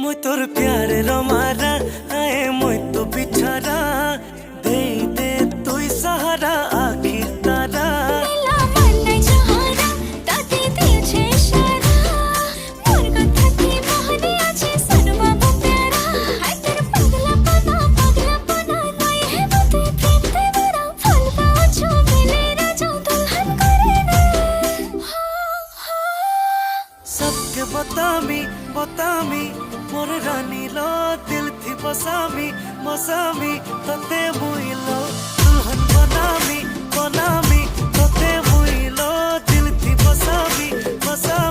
मुई तोर प्यारे रमारा आए मुई तो बिछारा दे दे तुई सहारा आखिर तारा নীলা মান্নাই যাহারা তাতে দিয়েছে ইশারা মোর কথা কি মনে আছে শুনবা প্যারা হাই তোর পাগলা পানা নয় হে মতে প্রেম দেবরা ফল পাওছো মিলে রাজা দুলহন করে না सबके बतामी बतामी मोर रानी लो दिल थी बसामी मसामी तते मुई लो दुल्हन बनामी बनामी तते मुई लो दिल थी बसामी बसामी